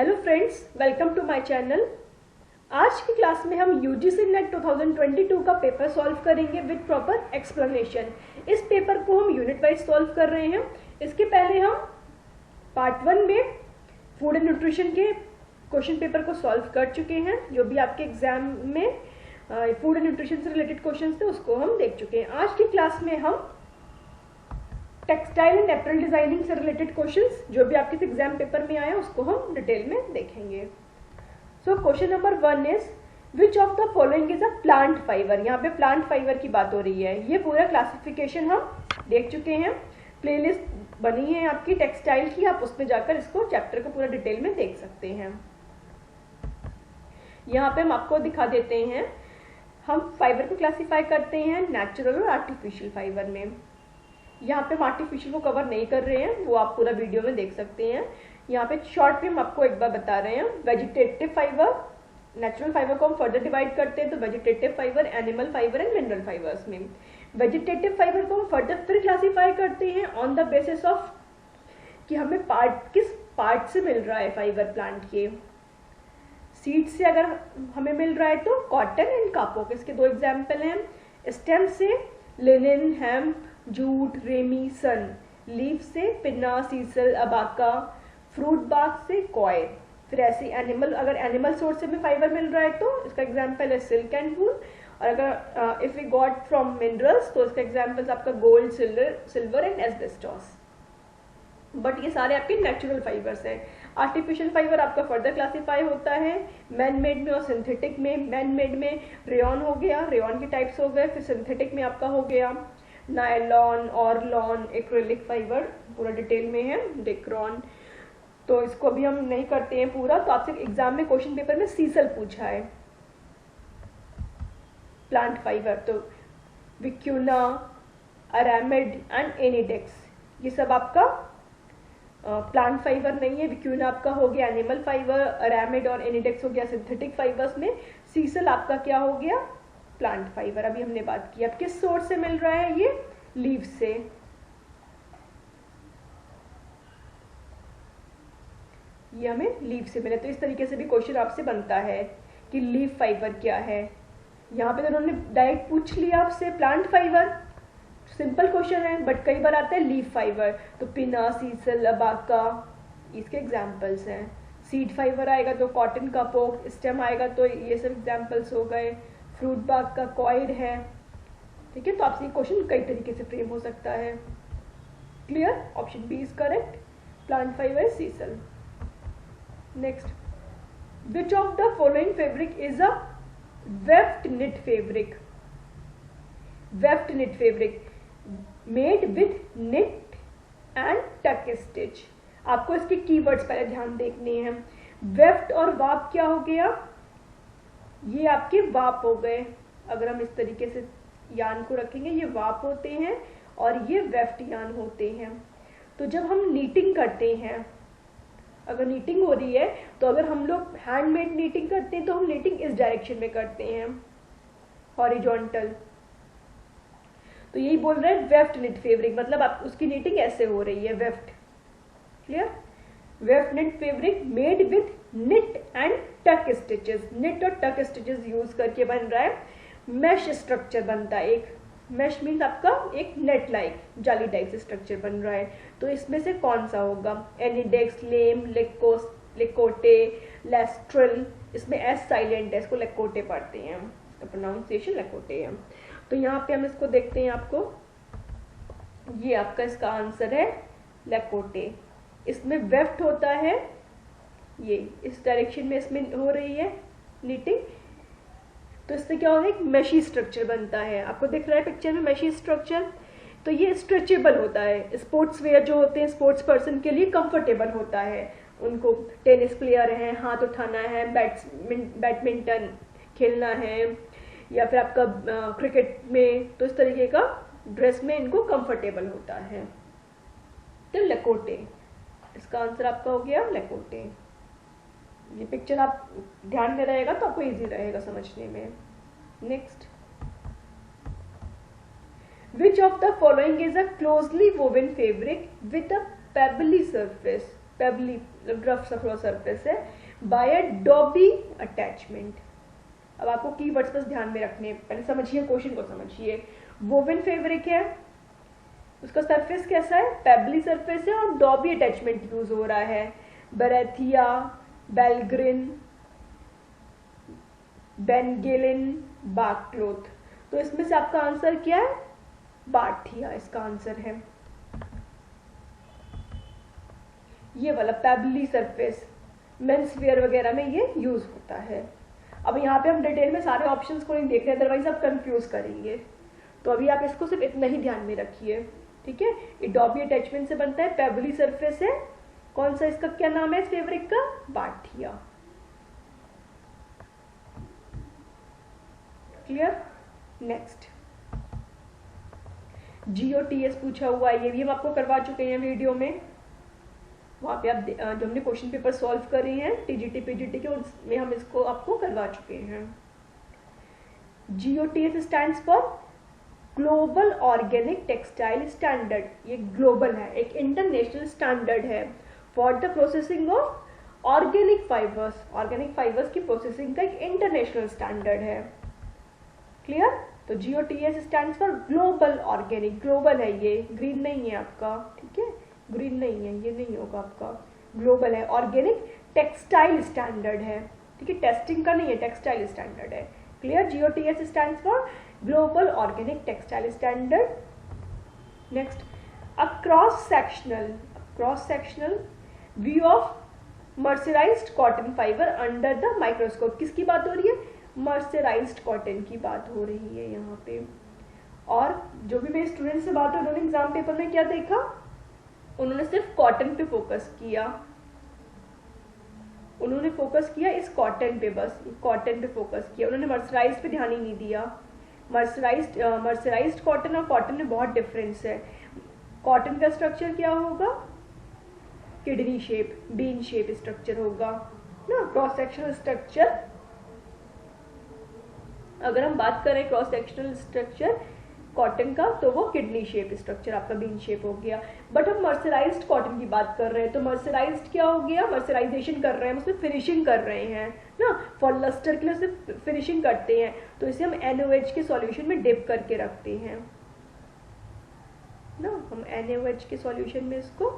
Hello friends, welcome to my channel. आज की class में हम यूजीसी नेट 2022 का पेपर सॉल्व करेंगे विद प्रॉपर एक्सप्लेनेशन। इस पेपर को हम यूनिट वाइज सॉल्व कर रहे हैं। इसके पहले हम पार्ट 1 में फूड एंड न्यूट्रिशन के क्वेश्चन पेपर को सॉल्व कर चुके हैं। जो भी आपके एग्जाम में फूड एंड न्यूट्रिशन से रिलेटेड क्वेश्चन थे उसको हम देख चुके हैं। आज की क्लास में हम टेक्सटाइल एंड एपरल डिजाइनिंग से रिलेटेड क्वेश्चंस जो भी आपके एग्जाम पेपर में आया उसको हम डिटेल में देखेंगे। So question number 1 is which of the following is a plant fibre. यहाँ पे प्लांट फाइबर की बात हो रही है। ये पूरा क्लासिफिकेशन हम देख चुके हैं। प्लेलिस्ट बनी है आपकी टेक्सटाइल की, आप उसमें जाकर इसको चैप्टर को पूरा डिटेल में देख सकते हैं। यहाँ पे हम आपको दिखा देते हैं, हम फाइबर को क्लासीफाई करते हैं नेचुरल और आर्टिफिशियल फाइबर में। यहाँ पे हम आर्टिफिशियल को कवर नहीं कर रहे हैं, वो आप पूरा वीडियो में देख सकते हैं। यहाँ पे शॉर्ट में हम आपको एक बार बता रहे हैं। वेजिटेटिव फाइबर, नेचुरल फाइबर को हम फर्दर डिवाइड करते हैं तो vegetative fibre, animal fibre and mineral fibres में। वेजिटेटिव फाइबर को हम फर्दर फिर क्लासीफाई करते हैं ऑन द बेसिस ऑफ कि हमें किस पार्ट से मिल रहा है फाइबर प्लांट के। सीड से अगर हमें मिल रहा है तो कॉटन एंड कापोक, इसके 2 एग्जाम्पल हैं। स्टेम से लिनन, हेम्प, जूट, रेमी, सन। लीफ से पिन्ना, सीसल, अबाका। फ्रूट बाग से कॉय। फिर ऐसे एनिमल, अगर एनिमल सोर्स से भी फाइबर मिल रहा है तो इसका एग्जाम्पल है सिल्क एंड वूल। और अगर if we got from minerals तो इसका एग्जाम्पल आपका gold, silver and asbestos. But ये सारे आपके नेचुरल फाइबर्स हैं। आर्टिफिशियल फाइबर आपका फर्दर क्लासीफाई होता है मैन मेड में और सिंथेटिक में। मैन मेड में रेयॉन हो गया, रेयॉन के टाइप्स हो गए। फिर सिंथेटिक में आपका हो गया नायलॉन, ऑर्लॉन, एक्रिलिक फाइबर, पूरा डिटेल में है, डेक्रॉन। तो इसको अभी हम नहीं करते हैं पूरा। तो आपसे एग्जाम में क्वेश्चन पेपर में सीसल पूछा है प्लांट फाइबर, तो विक्यूना, अरामिड एंड एनिडेक्स, ये सब आपका प्लांट फाइबर नहीं है। विक्यूना आपका हो गया एनिमल फाइबर, अरामिड और एनिडेक्स हो गया सिंथेटिक फाइबर्स में। सीसल आपका क्या हो गया, प्लांट फाइबर। अभी हमने बात की अब किस सोर्स से मिल रहा है, ये लीफ से। ये हमें लीफ से मिला। तो इस तरीके से भी क्वेश्चन आपसे बनता है कि लीफ फाइबर क्या है। यहाँ पे तो उन्होंने डायरेक्ट पूछ लिया आपसे प्लांट फाइबर, सिंपल क्वेश्चन है, बट कई बार आता है लीफ फाइबर। तो पिना, सीसल, अबाका इसके एग्जाम्पल्स हैं। सीड फाइबर आएगा तो कॉटन, कापोक। स्टेम आएगा तो ये सब एग्जाम्पल्स हो गए। फ्रूट बाग का कॉइड है। ठीक है, तो आपसे ये क्वेश्चन कई तरीके से फ्रेम हो सकता है। Clear? Option B is correct, plant fibre is sisal. Next, which of the following fabric is a weft knit fabric. Weft knit fabric made with knit and tuck stitch. आपको इसके keywords पहले ध्यान देखने हैं। Weft और वाप क्या हो गया, ये आपके वाप हो गए। अगर हम इस तरीके से यान को रखेंगे, ये वाप होते हैं और ये वेफ्ट यान होते हैं। तो जब हम नीटिंग करते हैं, अगर नीटिंग हो रही है तो अगर हम लोग हैंडमेड नीटिंग करते हैं तो हम नीटिंग इस डायरेक्शन में करते हैं, हॉरिजॉन्टल। तो यही बोल रहे हैं वेफ्ट निट फैब्रिक, मतलब आप उसकी नीटिंग ऐसे हो रही है, weft. Clear? Weft knit fabric made with knit and tuck stitches. Knit और टक स्टिचेस यूज करके बन रहा है। मैश स्ट्रक्चर बनता है। एक मैश मीन्स आपका एक नेट लाइक, जाली टाइप से स्ट्रक्चर बन रहा है। तो इसमें से कौन सा होगा, एनिडेक्स, लेम, लेकोटे, लेस्ट्रल। इसमें एस साइलेंट है, इसको लेकोटे पढ़ते हैं हम, इसका प्रोनाउंसिएशन लेकोटे है। तो यहाँ पे हम इसको देखते हैं, आपको ये आपका इसका आंसर है लेकोटे। इसमें वेफ्ट होता है, ये इस डायरेक्शन में इसमें हो रही है नीटिंग। तो इससे क्या होगा, एक मेशी स्ट्रक्चर बनता है। आपको दिख रहा है पिक्चर में मेशी स्ट्रक्चर। तो ये स्ट्रेचेबल होता है। स्पोर्ट्स वेयर जो होते हैं स्पोर्ट्स पर्सन के लिए कंफर्टेबल होता है। उनको टेनिस प्लेयर हैं, हाथ उठाना है, बैडमिंटन खेलना है, या फिर आपका क्रिकेट में, तो इस तरीके का ड्रेस में इनको कंफर्टेबल होता है। तो लेकोटे, इसका आंसर आपका हो गया लेकोटे। ये पिक्चर आप ध्यान में रहेगा तो आपको इजी रहेगा समझने में। Next, which of the following is a closely woven fabric with a pebbly surface. Pebbly rough सफरो सरफेस है, बाय अ डॉबी अटैचमेंट। अब आपको कीवर्ड्स बस ध्यान में रखने, पहले समझिए क्वेश्चन को समझिए। वोवन फैब्रिक है, उसका सरफेस कैसा है, पेबली सरफेस है और डॉबी अटैचमेंट यूज हो रहा है। बेरेथिया, बेलग्रिन, बेनगेलिन, बार्क क्लोथ। तो इसमें से आपका आंसर क्या है, बार्थिया इसका आंसर है। ये वाला पेबली सरफेस मेंस वेयर वगैरह में ये यूज होता है। अब यहाँ पे हम डिटेल में सारे ऑप्शंस को नहीं देख रहे, अदरवाइज आप कंफ्यूज करेंगे। तो अभी आप इसको सिर्फ इतना ही ध्यान में रखिए, ठीक है। ये डॉबी अटैचमेंट से बनता है, पेबली सरफेस है। कौन सा इसका क्या नाम है इस फैब्रिक का, बार्थिया। क्लियर। नेक्स्ट GOTS पूछा हुआ है, ये भी हम आपको करवा चुके हैं वीडियो में। वहां पे आप जो हमने क्वेश्चन पेपर सॉल्व करे हैं TGT PGT के, उसमें हम इसको आपको करवा चुके हैं। GOTS stands for global organic textile standard. ये ग्लोबल है, एक इंटरनेशनल स्टैंडर्ड है for the processing of organic fibres. Organic fibres की प्रोसेसिंग का एक इंटरनेशनल स्टैंडर्ड है। क्लियर। तो GOTS stands for global organic, global है ये, ग्रीन नहीं है आपका, ठीक है, ग्रीन नहीं है, ये नहीं होगा आपका, ग्लोबल है। ऑर्गेनिक टेक्सटाइल स्टैंडर्ड है, ठीक है, टेस्टिंग का नहीं है, टेक्सटाइल स्टैंडर्ड है। Clear. GOTS stands for global organic textile standard. Next, a cross sectional view of mercerised cotton fibre under the microscope. किसकी बात हो रही है, मर्सराइज्ड कॉटन की बात हो रही है यहाँ पे। और जो भी मेरे स्टूडेंट से बात हो, उन्होंने एग्जाम पेपर में क्या देखा, उन्होंने सिर्फ कॉटन पे फोकस किया, उन्होंने फोकस किया इस कॉटन पे, बस कॉटन पे फोकस किया, उन्होंने मर्सराइज्ड पे ध्यान ही नहीं दिया। मर्सराइज्ड कॉटन और कॉटन में बहुत डिफरेंस है। कॉटन का स्ट्रक्चर क्या होगा, kidney shape, bean shape structure होगा ना, क्रॉस सेक्शनल स्ट्रक्चर। अगर हम बात करें क्रॉस सेक्शनल स्ट्रक्चर कॉटन का, तो वो किडनी शेप स्ट्रक्चर आपका बीन शेप हो गया। बट हम मर्सराइज्ड कॉटन की बात कर रहे हैं, तो मर्सराइज्ड क्या हो गया, मर्सराइजेशन कर रहे हैं, उसमें फिनिशिंग कर रहे हैं ना, फॉर लस्टर के लिए उसे फिनिशिंग करते हैं, तो इसे हम NaOH के सॉल्यूशन में डिप करके रखते हैं ना, हम NaOH के सॉल्यूशन में इसको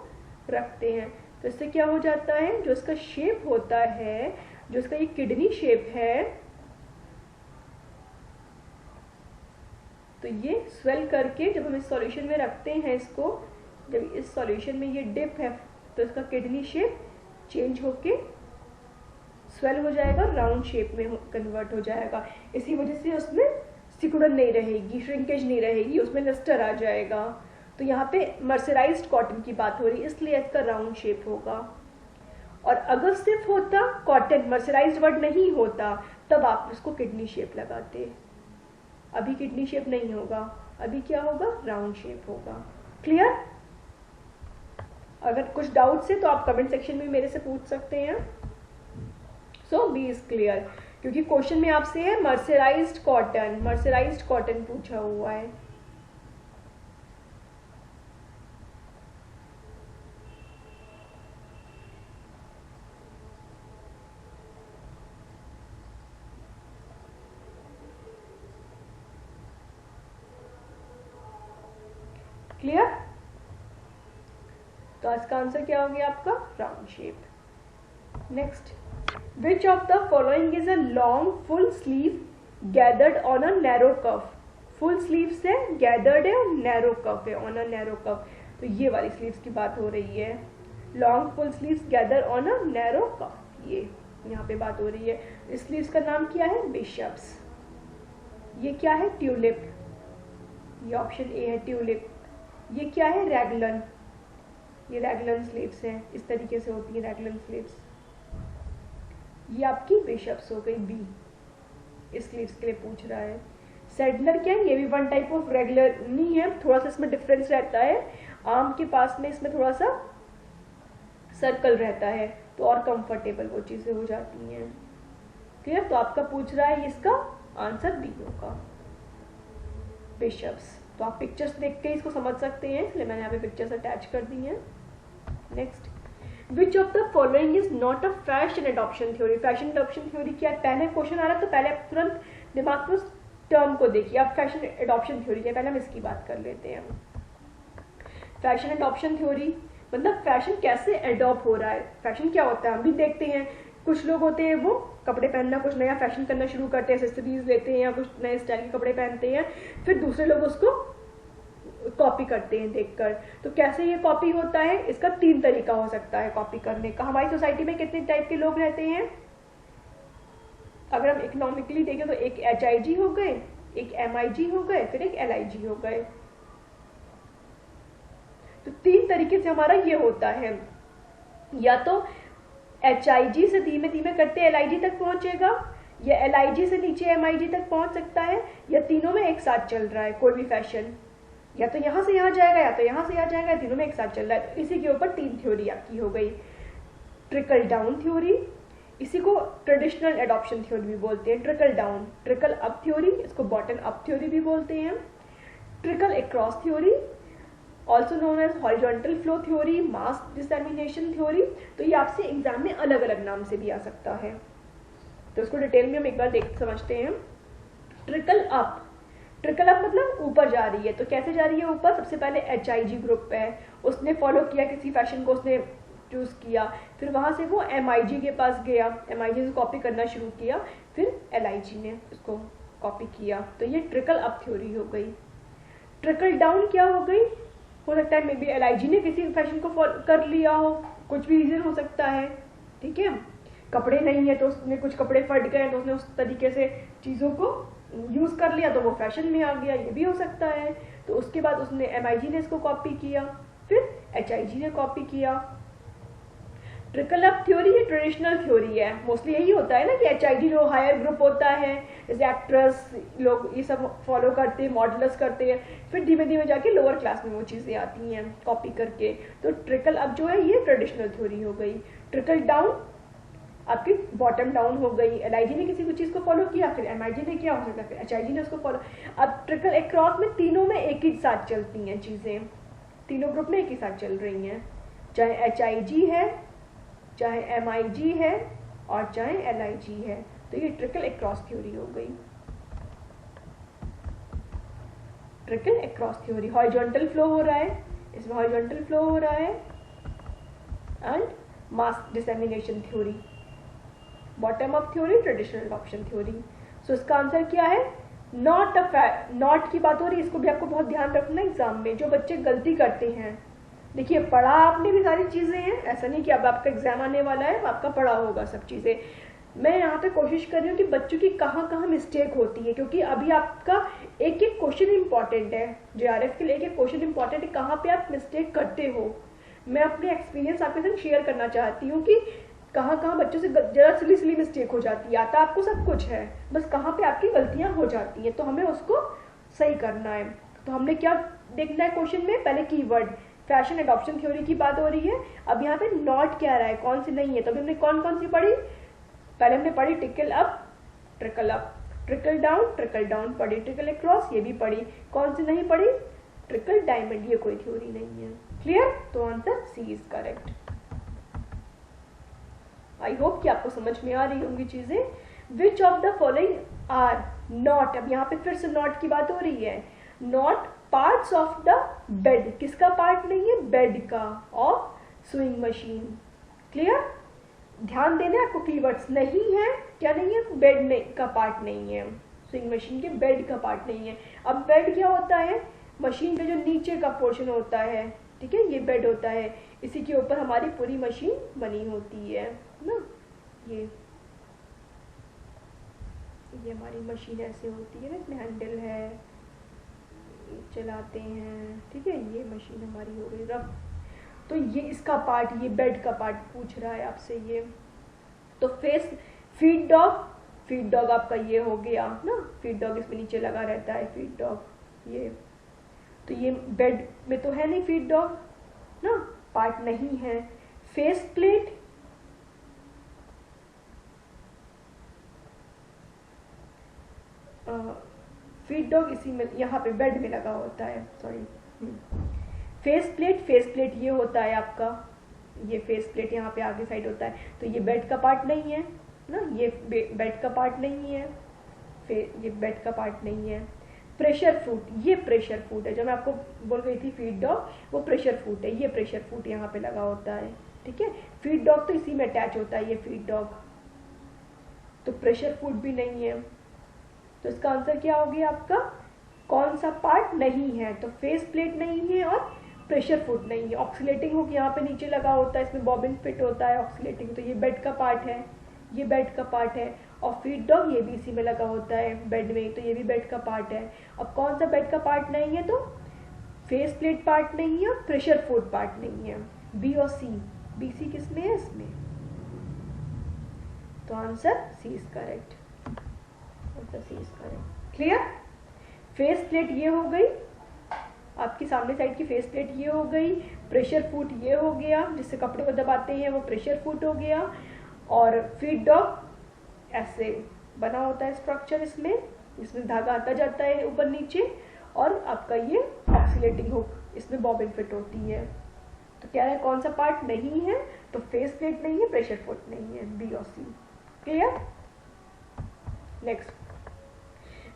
रखते हैं। तो इससे क्या हो जाता है, जो इसका शेप होता है, जो इसका ये किडनी शेप है, तो ये स्वेल करके जब हम इस सॉल्यूशन में रखते हैं इसको, जब इस सॉल्यूशन में ये डिप है, तो इसका किडनी शेप चेंज होके स्वेल हो जाएगा, राउंड शेप में कन्वर्ट हो जाएगा। इसी वजह से उसमें सिकुड़न नहीं रहेगी, श्रिंकेज नहीं रहेगी, उसमें लस्टर आ जाएगा। तो यहाँ पे मर्सराइज्ड कॉटन की बात हो रही है, इसलिए इसका राउंड शेप होगा। और अगर सिर्फ होता कॉटन, मर्सराइज्ड वर्ड नहीं होता, तब आप उसको किडनी शेप लगाते। अभी किडनी शेप नहीं होगा, अभी क्या होगा, राउंड शेप होगा। क्लियर। अगर कुछ डाउट्स है तो आप कमेंट सेक्शन में मेरे से पूछ सकते हैं। सो बी इज क्लियर, क्योंकि क्वेश्चन में आपसे है मर्सराइज्ड कॉटन पूछा हुआ है। क्लियर। तो आज का आंसर क्या हो गया आपका, round shape. Next, which of the following is a long full sleeve gathered on a narrow cuff. Full sleeve से गैदर्ड है और नैरो कफ है, ऑन अ नैरो कफ। तो ये वाली स्लीव्स की बात हो रही है, long full sleeves gather on a narrow cuff, ये यहाँ पे बात हो रही है। इस स्लीव्स का नाम क्या है, बिशप्स। ये क्या है, ट्यूलिप, ये ऑप्शन ए है ट्यूलिप। ये क्या है, रैगलन, ये रैगलन स्लीव्स हैं, इस तरीके से होती है रैगलन स्लीव्स। ये आपकी बिशप्स हो गई, बी इस स्लीव्स के लिए पूछ रहा है। सैडलर क्या है, ये भी वन टाइप ऑफ रेगुलर नहीं है, थोड़ा सा इसमें डिफरेंस रहता है। आर्म के पास में इसमें थोड़ा सा सर्कल रहता है, तो और कंफर्टेबल वो चीजें हो जाती हैं। क्लियर। तो आपका पूछ रहा है, इसका आंसर बी होगा, बिशप्स। तो आप पिक्चर्स देख के इसको समझ सकते हैं, इसलिए मैंने यहाँ पे पिक्चर्स अटैच कर दी हैं। Next, which of the following is not a fashion adoption theory. Fashion adoption theory क्या है? पहले क्वेश्चन आ रहा है तो पहले आप तुरंत दिमाग में उस टर्म को देखिए। अब फैशन एडॉप्शन थ्योरी क्या है, पहले हम इसकी बात कर लेते हैं। फैशन एडॉप्शन थ्योरी मतलब फैशन कैसे एडॉप्ट हो रहा है। फैशन क्या होता है हम भी देखते हैं, कुछ लोग होते हैं वो कपड़े पहनना, कुछ नया फैशन करना शुरू करते हैं, एक्सेसरीज लेते हैं या कुछ नए स्टाइल के कपड़े पहनते हैं, फिर दूसरे लोग उसको कॉपी करते हैं देखकर। तो कैसे ये कॉपी होता है, इसका 3 तरीका हो सकता है कॉपी करने का। हमारी सोसाइटी में कितने टाइप के लोग रहते हैं? अगर हम इकोनॉमिकली देखें तो एक HIG हो गए, एक MIG हो गए, फिर एक LIG हो गए। तो 3 तरीके से हमारा ये होता है, या तो HIG से धीमे धीमे करते LIG तक पहुंचेगा, या LIG से नीचे MIG तक पहुंच सकता है, या तीनों में एक साथ चल रहा है कोई भी फैशन, या तो यहां से यहां जाएगा या तो यहां से यहां जाएगा, तीनों में एक साथ चल रहा है। तो इसी के ऊपर 3 थ्योरी आपकी हो गई। ट्रिकल डाउन थ्योरी, इसी को ट्रेडिशनल एडॉप्शन थ्योरी भी बोलते हैं। Trickle down, trickle up theory, इसको बॉटम अप थ्योरी भी बोलते हैं। Trickle across theory, also known as horizontal flow theory, mass dissemination theory. तो ये आपसे एग्जाम में अलग अलग नाम से भी आ सकता है, तो इसको डिटेल में हम एक बार समझते हैं। ट्रिकल अप, ट्रिकल अप मतलब ऊपर जा रही है। तो कैसे जा रही है ऊपर? सबसे पहले HIG ग्रुप है, उसने फॉलो किया किसी फैशन को, उसने चूज किया, फिर वहां से वो MIG के पास गया, MIG से कॉपी करना शुरू किया, फिर LIG ने उसको कॉपी किया। तो ये ट्रिकल अप थ्योरी हो गई। ट्रिकल डाउन क्या हो गई? हो सकता है मे बी LIG ने किसी फैशन को कर लिया हो, कुछ भी रीजन हो सकता है, ठीक है। कपड़े नहीं है तो उसने कुछ कपड़े फट गए तो उसने उस तरीके से चीज़ों को यूज़ कर लिया तो वो फैशन में आ गया, ये भी हो सकता है। तो उसके बाद उसने MIG ने इसको कॉपी किया, फिर HIG ने कॉपी किया। ट्रिकल अप थ्योरी ये ट्रेडिशनल थ्योरी है, मोस्टली यही होता है ना कि HIG जो हायर ग्रुप होता है, जैसे एक्ट्रेस लोग ये सब फॉलो करते हैं, मॉडलर्स करते हैं, फिर धीमे धीमे जाके लोअर क्लास में वो चीज़ें आती हैं कॉपी करके। तो ट्रिकल अप जो है ये ट्रेडिशनल थ्योरी हो गई। ट्रिकल डाउन आपकी बॉटम डाउन हो गई, LIG ने किसी भी चीज़ को फॉलो किया, फिर MIG ने किया, हो सकता है फिर HIG ने उसको फॉलो। अब ट्रिकल अक्रॉस में तीनों में एक ही साथ चलती हैं चीज़ें, तीनों ग्रुप में एक ही साथ चल रही हैं, चाहे HIG है, चाहे MIG है और चाहे LIG है। तो ये ट्रिकल अक्रॉस थ्योरी हो गई। Trickle across theory, horizontal flow हो रहा है, इसमें हॉरिजॉन्टल फ्लो हो रहा है, and mass dissemination theory. Bottom up theory, traditional adoption theory. So इसका आंसर क्या है? नॉट नॉट की बात हो रही है, इसको भी आपको बहुत ध्यान रखना है एग्जाम में। जो बच्चे गलती करते हैं, देखिए पढ़ा आपने भी सारी चीज़ें हैं, ऐसा नहीं कि अब आपका एग्जाम आने वाला है आपका पढ़ा होगा सब चीज़ें। मैं यहाँ पे कोशिश कर रही हूँ कि बच्चों की कहाँ कहाँ मिस्टेक होती है, क्योंकि अभी आपका एक एक क्वेश्चन इंपॉर्टेंट है, JRF के लिए एक एक क्वेश्चन इंपॉर्टेंट है, कहाँ पे आप मिस्टेक करते हो। मैं अपने एक्सपीरियंस आपके साथ शेयर करना चाहती हूँ कि कहाँ कहाँ बच्चों से जरा सिली मिस्टेक हो जाती है। आता आपको सब कुछ है, बस कहाँ पे आपकी गलतियाँ हो जाती हैं, तो हमें उसको सही करना है। तो हमने क्या देखना है क्वेश्चन में? पहले कीवर्ड, फैशन एडॉप्शन थ्योरी की बात हो रही है। अब यहाँ पे नॉट क्या रहा है, कौन सी नहीं है। तो अभी हमने कौन सी पढ़ी? पहले हमने पढ़ी ट्रिकल अप, ट्रिकल डाउन पढ़ी, ट्रिकल अक्रॉस ये भी पढ़ी। कौन सी नहीं पढ़ी? ट्रिकल डायमंड, ये कोई थ्योरी नहीं है। क्लियर? तो answer C is correct. I hope कि आपको समझ में आ रही होंगी चीजें। Which of the following are not, अब यहाँ पे फिर से नॉट की बात हो रही है। Not parts of the bed, किसका पार्ट नहीं है? बेड का, ऑफ स्विंग मशीन। क्लियर? ध्यान देना आपको, कीवर्ड्स नहीं है, क्या नहीं है? बेड का पार्ट नहीं है, स्विंग मशीन के बेड का पार्ट नहीं है। अब बेड क्या होता है? मशीन का जो नीचे का पोर्शन होता है, ठीक है, ये बेड होता है, इसी के ऊपर हमारी पूरी मशीन बनी होती है ना। ये हमारी मशीन ऐसे होती है ना, इसमें हैंडल है, चलाते हैं, ठीक है। ये मशीन हमारी हो गई रफ। तो ये इसका पार्ट, ये बेड का पार्ट पूछ रहा है आपसे ये। तो फेस, फीड डॉग आपका ये हो गया ना, फीड डॉग इसमें नीचे लगा रहता है, फीड डॉग ये। तो ये बेड में तो है नहीं फीड डॉग ना, पार्ट नहीं है। फेस प्लेट, फीड डॉग इसी में, यहाँ पे बेड में लगा होता है, सॉरी। फेस प्लेट ये होता है आपका ये फेस प्लेट यहाँ पे आगे साइड होता है, तो ये बेड का पार्ट नहीं है ना, ये बेड का पार्ट नहीं है, ये बेड का पार्ट नहीं है। प्रेशर फुट, ये प्रेशर फुट है, जो मैं आपको बोल रही थी फीड डॉग, वो प्रेशर फुट है, ये प्रेशर फुट यहाँ पे लगा होता है, ठीक है। फीड डॉग तो इसी में अटैच होता है, ये फीड डॉग, तो प्रेशर फुट भी नहीं है। तो इसका आंसर क्या हो गया आपका, कौन सा पार्ट नहीं है, तो फेस प्लेट नहीं है और प्रेशर फुट नहीं है। ऑक्सीलेटिंग हुक यहाँ पे नीचे लगा होता है, इसमें बॉबिन फिट होता है ऑक्सीलेटिंग, तो ये बेड का पार्ट है, ये बेड का पार्ट है। और फीड डॉग ये भी इसी में लगा होता है बेड में, तो ये भी बेड का पार्ट है। अब कौन सा बेड का पार्ट नहीं है, तो फेस प्लेट पार्ट नहीं है और प्रेशर फुट पार्ट नहीं है। बी और सी, बी सी किस में है, इसमें, तो answer C is correct, answer C is correct. Clear. Face plate ये हो गई, आपकी सामने साइड की फेस प्लेट ये हो गई, प्रेशर फुट ये हो गया, जिससे कपड़े को दबाते हैं वो प्रेशर फुट हो गया, और फीड डॉग ऐसे बना होता है स्ट्रक्चर, इसमें धागा आता जाता है ऊपर नीचे, और आपका ये ऑक्सीलेटिंग हुक, इसमें बॉबिन फिट होती है। तो क्या है, कौन सा पार्ट नहीं है, तो फेस प्लेट नहीं है, प्रेशर फुट नहीं है, बी और C. Clear. Next,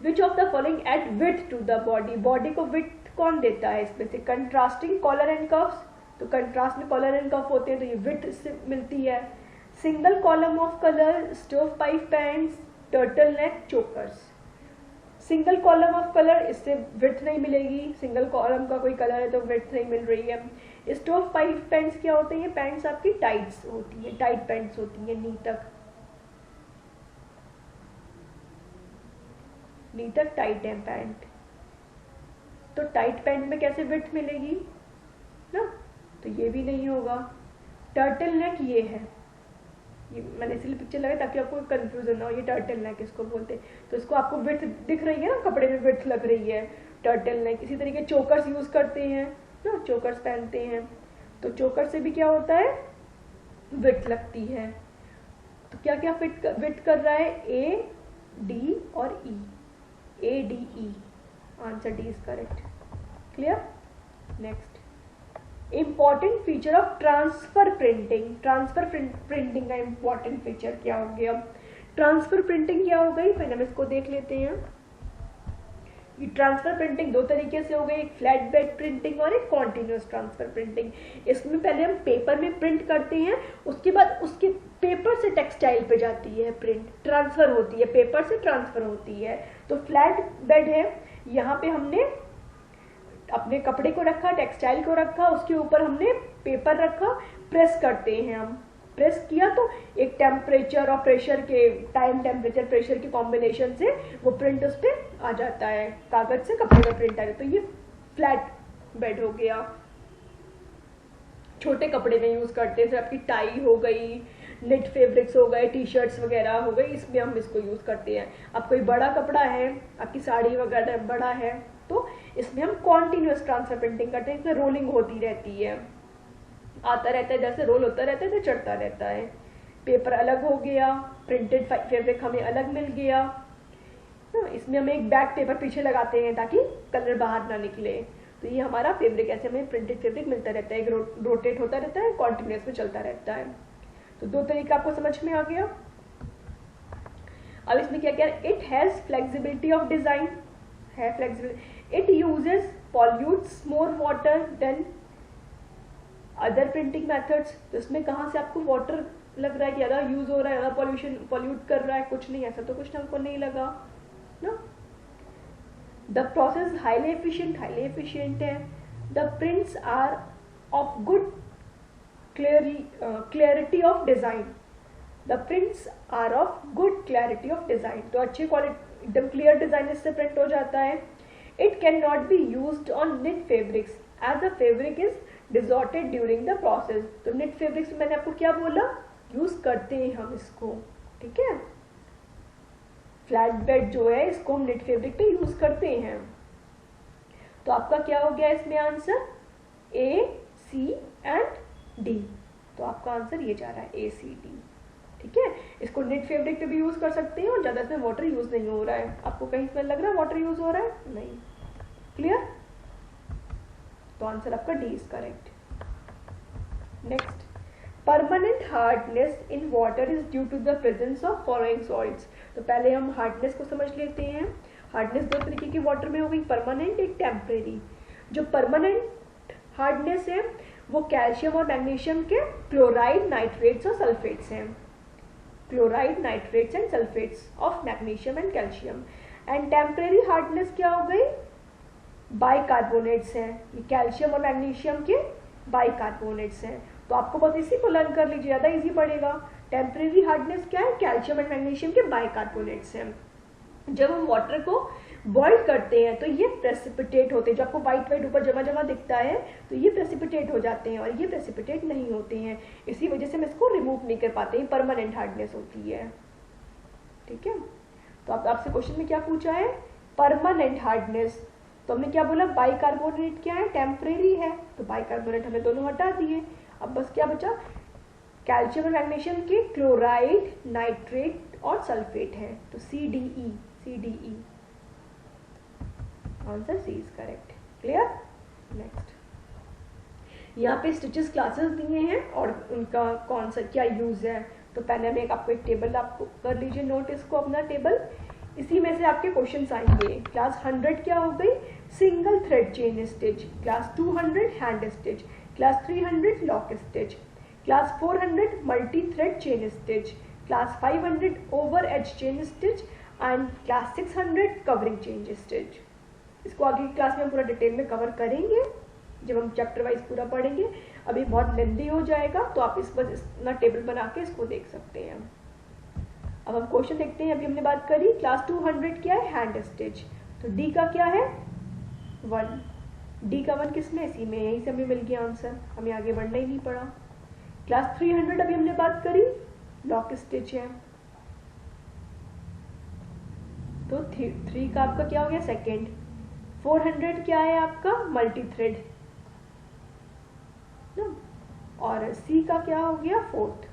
which of the following add width to the body, body को विड्थ कौन देता है इसमें से, कंट्रास्टिंग कॉलर एंड कफ्स, तो कंट्रास्ट में कॉलर एंड कफ होते हैं, तो ये विड्थ इससे मिलती है। Single column of colour, stove pipe pants, turtle neck, chokers. Single column of colour, इससे विड्थ नहीं मिलेगी, सिंगल कॉलम का कोई कलर है तो विड्थ नहीं मिल रही है। स्टोव पाइप पैंट्स क्या होते हैं, पैंट्स आपकी टाइट्स होती है, टाइट पैंट्स होती है, नी तक टाइट है पैंट, तो टाइट पैंट में कैसे विड्थ मिलेगी ना, तो ये भी नहीं होगा। टर्टल नेक ये है, ये मैंने इसलिए पिक्चर लगाई ताकि आपको कंफ्यूजन ना हो, ये टर्टल नेक इसको बोलते हैं, तो इसको आपको विड्थ दिख रही है ना, कपड़े में विड्थ लग रही है, टर्टल नेक। इसी तरीके चोकर्स यूज करते हैं ना, चोकर्स पहनते हैं, तो चोकर से भी क्या होता है, विड्थ लगती है। तो क्या क्या विड्थ कर रहा है, ए डी और E, A D E, answer D is correct. Clear. Next, important feature of transfer printing, transfer printing का इंपॉर्टेंट फीचर क्या हो गया, ट्रांसफर प्रिंटिंग क्या हो गई, फिर हम इसको देख लेते हैं। ये ट्रांसफर प्रिंटिंग दो तरीके से हो गई, एक फ्लैट बेड प्रिंटिंग और एक कॉन्टिन्यूस ट्रांसफर प्रिंटिंग। इसमें पहले हम पेपर में प्रिंट करते हैं, उसके बाद उसके पेपर से टेक्सटाइल पे जाती है प्रिंट, ट्रांसफर होती है, पेपर से ट्रांसफर होती है। तो फ्लैट बेड है, यहाँ पे हमने अपने कपड़े को रखा, टेक्सटाइल को रखा, उसके ऊपर हमने पेपर रखा, प्रेस करते हैं हम, प्रेस किया तो एक टेम्परेचर और प्रेशर के, टाइम टेम्परेचर प्रेशर के कॉम्बिनेशन से वो प्रिंट उस पर आ जाता है, कागज से कपड़े का प्रिंट आ जाता है। तो ये फ्लैट बेड हो गया। छोटे कपड़े में यूज करते हैं, जैसे आपकी टाई हो गई, नेट फैब्रिक्स हो गए, टी शर्ट्स वगैरह हो गई, इसमें हम इसको यूज करते हैं। अब कोई बड़ा कपड़ा है, आपकी साड़ी वगैरह बड़ा है, तो इसमें हम कॉन्टिन्यूस ट्रांसफर प्रिंटिंग करते हैं, इसमें रोलिंग होती रहती है, आता रहता है, जैसे रोल होता रहता है तो चढ़ता रहता है। पेपर अलग हो गया, प्रिंटेड फैब्रिक हमें अलग मिल गया। इसमें हम एक बैक पेपर पीछे लगाते हैं ताकि कलर बाहर ना निकले। तो ये हमारा फैब्रिक, ऐसे हमें प्रिंटेड फैब्रिक मिलता रहता है, रोटेट होता रहता है, कॉन्टिन्यूस में चलता रहता है। तो दो तरीका आपको समझ में आ गया। अब इसमें क्या क्या, it has flexibility of design, है flexibility, it uses pollutes more water than other printing methods. तो इसमें कहाँ से आपको वाटर लग रहा है कि ज़्यादा यूज हो रहा है, ज़्यादा पॉल्यूट कर रहा है, कुछ नहीं, ऐसा तो कुछ हमको नहीं लगा ना। द प्रोसेस हाईली एफिशिएंट है। The prints are of good clarity of design, the prints are of good clarity of design, तो अच्छी क्वालिटी, एकदम क्लियर डिजाइन इससे प्रिंट हो जाता है। It can not be used on knit fabrics as the fabric is distorted during the process. तो knit fabrics मैंने आपको क्या बोला, यूज करते हैं हम इसको, ठीक है। फ्लैट बेड जो है इसको हम निट फैब्रिक पे यूज करते हैं। तो आपका क्या हो गया इसमें answer, A C and D. तो आपका आंसर ये जा रहा है ए सी डी, ठीक है। इसको निट फैब्रिक पे भी यूज कर सकते हैं और ज्यादा इसमें वाटर यूज नहीं हो रहा है। आपको कहीं इसमें लग रहा है वाटर यूज हो रहा है, नहीं। क्लियर। तो आंसर आपका D is correct. Next, permanent hardness in water is due to the presence of following salts. तो पहले हम हार्डनेस को समझ लेते हैं। हार्डनेस दो तरीके की वाटर में हो गई, परमानेंट एक टेम्परेरी। जो परमानेंट हार्डनेस है वो कैल्शियम और मैग्नीशियम के क्लोराइड, नाइट्रेट्स और सल्फेट्स हैं। Chloride, nitrates and sulphates of magnesium and calcium. And temporary hardness क्या हो गई, बाइकार्बोनेट्स हैं। ये कैल्शियम और मैग्नीशियम के बाइकार्बोनेट्स हैं। तो आपको बस इसी को लर्न कर लीजिए, ज़्यादा इजी पड़ेगा। टेम्परेरी हार्डनेस क्या है, कैल्शियम एंड मैग्नीशियम के बाइकार्बोनेट्स हैं। जब हम वाटर को बॉइल करते हैं तो ये प्रेसिपिटेट होते हैं। जो आपको वाइट वाइट ऊपर जमा जमा दिखता है तो ये प्रेसिपिटेट हो जाते हैं, और ये प्रेसिपिटेट नहीं होते हैं। इसी वजह से हम इसको रिमूव नहीं कर पाते हैं, परमानेंट हार्डनेस होती है। ठीक है, तो आपसे क्वेश्चन में क्या पूछा है, परमानेंट हार्डनेस। तो हमने क्या बोला, बाइकार्बोनेट क्या है, टेम्परेरी है। तो बाइकार्बोनेट हमने दोनों हटा दिए। अब बस क्या बचा, कैल्शियम और मैग्नीशियम के क्लोराइड, नाइट्रेट और सल्फेट है। तो CDE, CDE answer C is correct. Clear. Next, यहाँ पे स्टिचेस क्लासेस दिए हैं और उनका कौन सा क्या यूज है। तो पहले में आपको एक टेबल आपको कर लीजिए नोट, इसको अपना टेबल। इसी में से आपके क्वेश्चंस आएंगे। क्लास 100 क्या हो गई, single thread chain stitch. Class 200 hand stitch. Class 300 lock stitch. Class 400 multi thread chain stitch. Class 500 over edge chain stitch and class 600 covering chain stitch. इसको आगे की क्लास में हम पूरा डिटेल में कवर करेंगे जब हम चैप्टर वाइज पूरा पढ़ेंगे। अभी बहुत लेंदी हो जाएगा, तो आप इस बस इतना टेबल बना के इसको देख सकते हैं। अब हम क्वेश्चन देखते हैं। अभी हमने बात करी क्लास 200 क्या है, हैंड स्टिच। तो डी का क्या है, 1। डी का 1 किसमें, इसी में, यहीं से हमें मिल गया आंसर, हमें आगे बढ़ना ही नहीं पड़ा। क्लास 300 अभी हमने बात करी, लॉक स्टिच है। तो 3 का आपका क्या हो गया, सेकेंड। 400 क्या है आपका, मल्टी थ्रेड, और सी का क्या हो गया, 4th,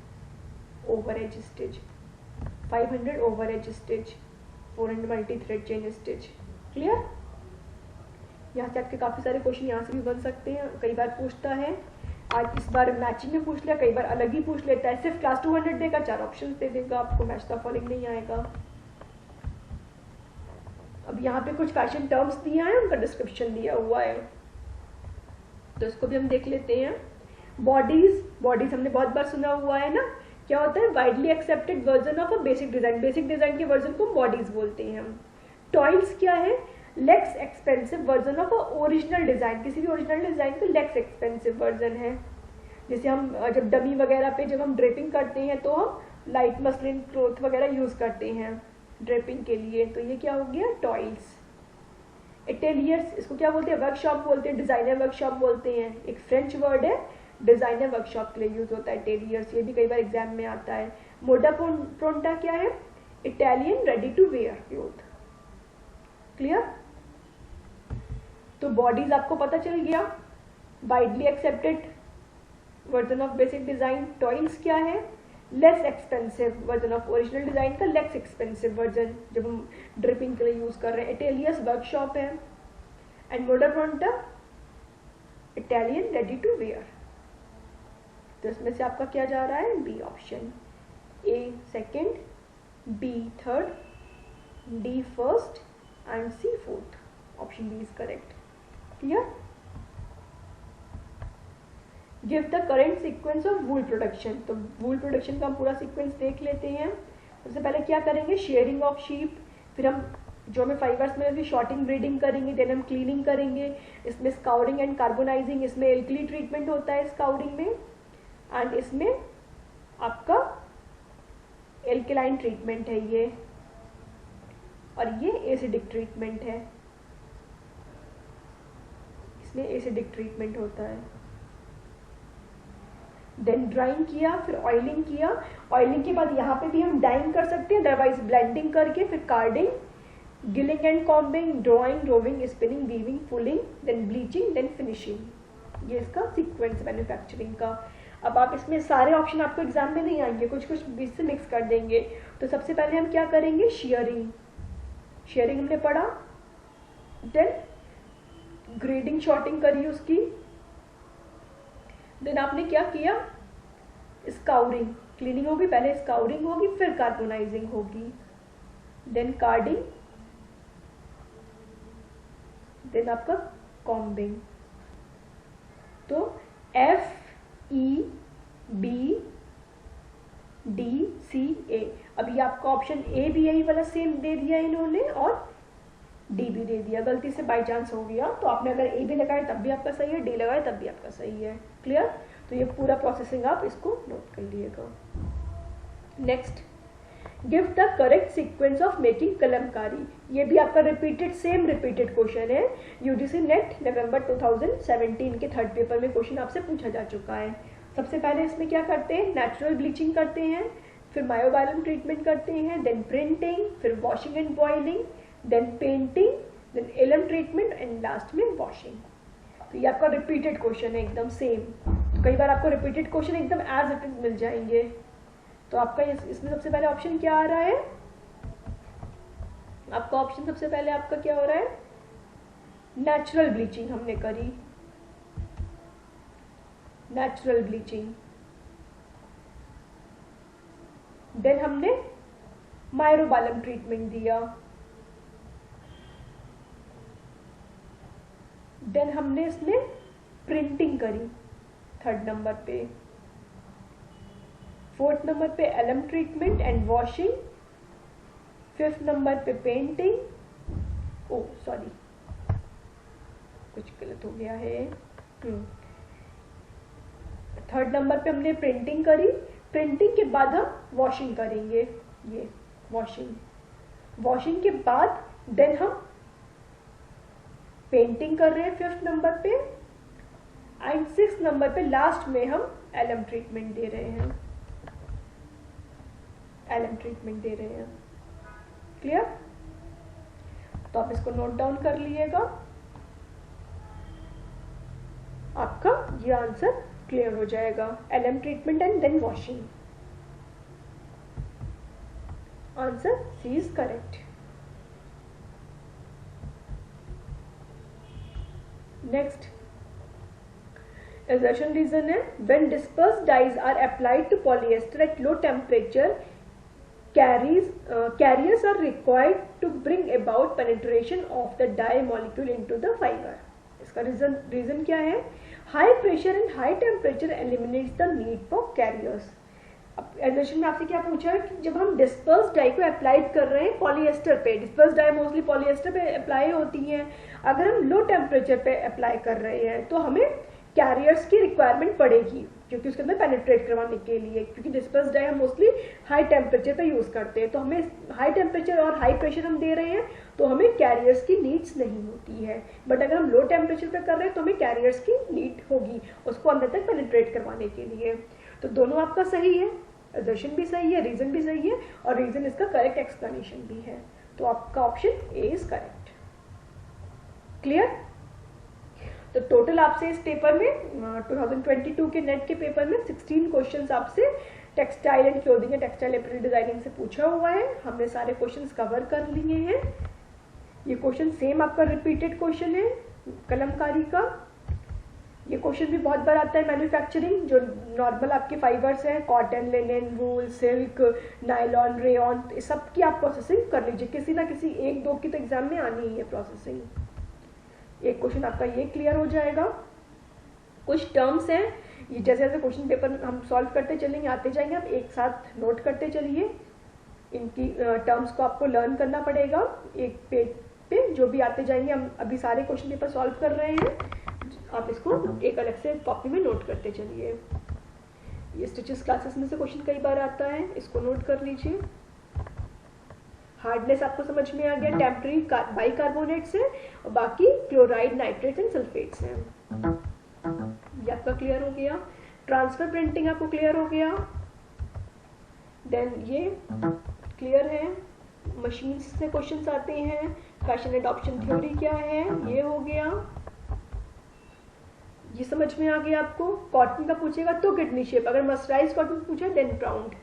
over as stitch. 500 over as stitch, 400 multi thread chain stitch. Clear. यहाँ से आपके काफी सारे क्वेश्चन यहाँ से भी बन सकते हैं। कई बार पूछता है, आज इस बार मैचिंग में पूछ लिया, कई बार अलग ही पूछ लेता है। सिर्फ क्लास 200 देगा, 4 ऑप्शन दे देगा आपको, मैच द फॉलोइंग नहीं आएगा। अब यहाँ पे कुछ फैशन टर्म्स दिया है, उनका डिस्क्रिप्शन दिया हुआ है, तो इसको भी हम देख लेते हैं। बॉडीज हमने बहुत बार सुना हुआ है ना, क्या होता है, widely accepted version of a basic design. Basic design के वर्जन को बॉडीज बोलते हैं हम। टॉयल्स क्या है, less expensive version of a original design. किसी भी ओरिजिनल डिजाइन का लेस एक्सपेंसिव वर्जन है। जैसे हम जब डमी वगैरह पे जब हम ड्रेपिंग करते हैं तो हम लाइट मसलिन क्लॉथ वगैरह यूज करते हैं ड्रेपिंग के लिए। तो ये क्या हो गया, टॉयल्स। एटेलियर्स, इसको क्या बोलते हैं, वर्कशॉप बोलते हैं, डिजाइनर वर्कशॉप बोलते हैं। एक फ्रेंच वर्ड है, डिजाइनर वर्कशॉप के लिए यूज होता है एटेलियर्स। ये भी कई बार एग्जाम में आता है। मोडा प्रोंटा क्या है, Italian ready to wear cloth. Clear. तो बॉडीज आपको पता चल गया, widely accepted version of basic design. Toiles क्या है, less expensive version of original design का लेस एक्सपेंसिव वर्जन, जब हम ड्रिपिंग के लिए यूज कर रहे हैं। एटेलियर्स वर्कशॉप है, and moda pronta Italian ready to wear. तो इसमें से आपका क्या जा रहा है, B option. A second, B third, D first and C fourth. Option B is correct. Clear. Give the current sequence of wool production. तो वूल प्रोडक्शन का हम पूरा सीक्वेंस देख लेते हैं। सबसे पहले क्या करेंगे, शेयरिंग ऑफ शीप, फिर हम जो हमें फाइबर्स में भी शॉर्टिंग ब्रीडिंग करेंगे, देन हम क्लीनिंग करेंगे, इसमें स्काउरिंग एंड कार्बोनाइजिंग, इसमें एल्कली ट्रीटमेंट होता है स्काउरिंग में, एंड इसमें आपका एल्कलाइन ट्रीटमेंट है ये, और ये एसिडिक ट्रीटमेंट है, इसमें एसिडिक ट्रीटमेंट होता है। देन ड्राइंग किया, फिर ऑयलिंग किया। ऑयलिंग के बाद यहाँ पे भी हम डाइंग कर सकते हैं, अदरवाइज ब्लेंडिंग करके, फिर carding, gilling and combing, drawing, roving, spinning, weaving, fulling, then bleaching, then finishing. ये इसका सीक्वेंस मैन्युफैक्चरिंग का। अब आप इसमें सारे ऑप्शन आपको एग्जाम में नहीं आएंगे, कुछ कुछ बीच से मिक्स कर देंगे। तो सबसे पहले हम क्या करेंगे, शेयरिंग। शेयरिंग हमने पढ़ा, देन ग्रेडिंग शॉर्टिंग करी उसकी, देन आपने क्या किया, स्काउरिंग, क्लीनिंग होगी, पहले स्काउरिंग होगी फिर कार्बोनाइजिंग होगी, देन कार्डिंग, देन आपका कॉम्बिंग। तो FEBDCA। अभी आपका ऑप्शन ए भी यही वाला सेम दे दिया इन्होंने और डी भी दे दिया, गलती से बाई चांस हो गया, तो आपने अगर ए भी लगाया तब भी आपका सही है, डी लगाया तब भी आपका सही है। क्लियर? तो ये पूरा प्रोसेसिंग आप इसको नोट कर लीजिएगा। Next, give the correct sequence of making Kalamkari. ये भी आपका सेम रिपीटेड क्वेश्चन है, यूजीसी नेट नवंबर 2017 के थर्ड पेपर में क्वेश्चन आपसे पूछा जा चुका है। सबसे पहले इसमें क्या करते हैं, नेचुरल ब्लीचिंग करते हैं, फिर मायोबायलम ट्रीटमेंट करते हैं, देन प्रिंटिंग, फिर washing and boiling, then painting, then alum treatment and last में वॉशिंग। तो ये आपका रिपीटेड क्वेश्चन है एकदम सेम। तो कई बार आपको रिपीटेड क्वेश्चन एकदम एज इट इज मिल जाएंगे। तो आपका इसमें सबसे पहले ऑप्शन क्या आ रहा है, आपका ऑप्शन सबसे पहले आपका क्या हो रहा है, नेचुरल ब्लीचिंग हमने करी, नेचुरल ब्लीचिंग, देन हमने माइरोबालम ट्रीटमेंट दिया, देन हमने इसमें प्रिंटिंग करी थर्ड नंबर पे, फोर्थ नंबर पे alum treatment and washing, fifth number पे पेंटिंग, ओ सॉरी कुछ गलत हो गया है, थर्ड नंबर पे हमने प्रिंटिंग करी, प्रिंटिंग के बाद हम वॉशिंग करेंगे, ये वॉशिंग, वॉशिंग के बाद देन हम पेंटिंग कर रहे हैं फिफ्थ नंबर पे, एंड सिक्स नंबर पे लास्ट में हम एलम ट्रीटमेंट दे रहे हैं, एलम ट्रीटमेंट दे रहे हैं। क्लियर? तो आप इसको नोट डाउन कर लीजिएगा, आपका ये आंसर क्लियर हो जाएगा, alum treatment and then washing. Answer C is correct. Next assertion reason है, when dispersed dyes are applied to polyester at low temperature, carriers are required to bring about penetration of the dye molecule into the fiber. इसका reason क्या है, high pressure and high temperature eliminates the need for carriers. अब examination में आपसे क्या पूछा है कि जब हम डिस्पर्स डाई को अप्लाई कर रहे हैं पॉलिएस्टर पे, डिस्पर्स डाई मोस्टली पॉलिएस्टर पे अप्लाई होती हैं, अगर हम लो टेम्परेचर पे अप्लाई कर रहे हैं तो हमें कैरियर्स की रिक्वायरमेंट पड़ेगी, क्योंकि उसके अंदर पेनिट्रेट करवाने के लिए, क्योंकि डिस्पर्स डाई हम मोस्टली हाई टेम्परेचर पे यूज करते हैं, तो हमें हाई टेम्परेचर और हाई प्रेशर हम दे रहे हैं तो हमें कैरियर्स की नीड्स नहीं होती है। बट अगर हम लो टेम्परेचर पे कर रहे हैं तो हमें कैरियर्स की नीड होगी उसको अंदर तक पेनिट्रेट करवाने के लिए। तो दोनों आपका सही है, assertion भी सही है, रीजन भी सही है, और रीजन इसका करेक्ट एक्सप्लेनेशन भी है। तो आपका option A is correct. Clear? तो टोटल आपसे इस पेपर में 2022 के नेट के पेपर में 16 क्वेश्चंस आपसे textile and clothing and textile apparel designing से पूछा हुआ है। हमने सारे क्वेश्चंस कवर कर लिए हैं। ये क्वेश्चन सेम आपका रिपीटेड क्वेश्चन है कलमकारी का। ये क्वेश्चन भी बहुत बार आता है मैन्युफैक्चरिंग, जो नॉर्मल आपके फाइबर्स हैं, कॉटन, लिनेन, वूल, सिल्क, नायलॉन, रेयॉन, इस सब की आप प्रोसेसिंग कर लीजिए, किसी ना किसी एक दो की तो एग्जाम में आनी ही है प्रोसेसिंग। एक क्वेश्चन आपका ये क्लियर हो जाएगा। कुछ टर्म्स हैं, ये जैसे जैसे क्वेश्चन पेपर हम सॉल्व करते चलेंगे, आते जाएंगे, आप एक साथ नोट करते चलिए। इनकी टर्म्स को आपको लर्न करना पड़ेगा एक पेज पे, जो भी आते जाएंगे। हम अभी सारे क्वेश्चन पेपर सॉल्व कर रहे हैं, आप इसको एक अलग से कॉपी में नोट करते चलिए। ये स्टिचेस क्लासेस में से क्वेश्चन कई बार आता है, इसको नोट कर लीजिए। हार्डनेस आपको समझ में आ गया, टेम्पररी बाइकार्बोनेट्स है और बाकी क्लोराइड, नाइट्रेट्स एंड सल्फेट्स हैं। ये आपका क्लियर हो गया। ट्रांसफर प्रिंटिंग आपको क्लियर हो गया। देन ये क्लियर है। मशीन से क्वेश्चंस आते हैं, फैशन एडॉप्शन थ्योरी क्या है, ये हो गया, ये समझ में आ गया आपको। कॉटन का पूछेगा तो किडनी शेप, अगर मर्सराइज कॉटन पूछा देन राउंड।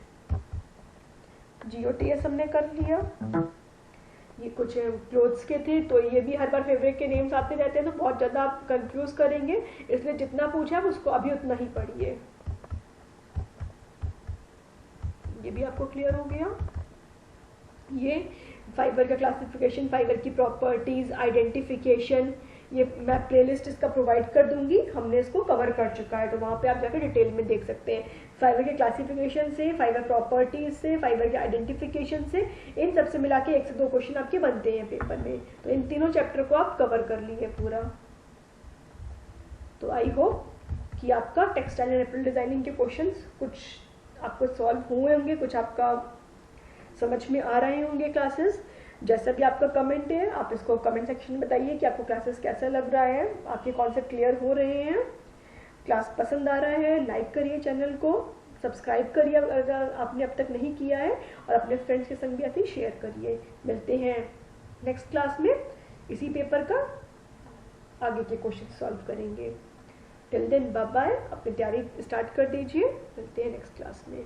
GOTS हमने कर लिया। ये कुछ क्लोथ्स के थे, तो ये भी हर बार फेब्रिक के नेम्स आते रहते हैं तो बहुत ज़्यादा आप कंफ्यूज करेंगे, इसलिए जितना पूछा है उसको अभी उतना ही पढ़िए। ये भी आपको क्लियर हो गया। ये फाइबर का क्लासिफिकेशन, फाइबर की प्रॉपर्टीज, आइडेंटिफिकेशन, ये मैं प्लेलिस्ट इसका प्रोवाइड कर दूंगी, हमने इसको कवर कर चुका है, तो वहाँ पे आप जाकर डिटेल में देख सकते हैं। फाइबर के क्लासिफिकेशन से, फाइबर प्रॉपर्टीज से, फाइबर के आइडेंटिफिकेशन से, इन सब से मिला के 1 से 2 क्वेश्चन आपके बनते हैं पेपर में। तो इन तीनों चैप्टर को आप कवर कर लिए पूरा। तो आई होप कि आपका टेक्सटाइल एंड एप्पल डिजाइनिंग के क्वेश्चंस कुछ आपको सॉल्व हुए होंगे, कुछ आपका समझ में आ रहे होंगे क्लासेस। जैसा भी आपका कमेंट है, आप इसको कमेंट सेक्शन में बताइए कि आपको क्लासेस कैसा लग रहा है, आपके कॉन्सेप्ट क्लियर हो रहे हैं, क्लास पसंद आ रहा है। लाइक करिए चैनल को, सब्सक्राइब करिए अगर आपने अब तक नहीं किया है, और अपने फ्रेंड्स के संग भी ऐसे ही शेयर करिए। मिलते हैं नेक्स्ट क्लास में, इसी पेपर का आगे के क्वेश्चन सॉल्व करेंगे। टिल देन बाय बाय, अपनी तैयारी स्टार्ट कर दीजिए। मिलते हैं नेक्स्ट क्लास में।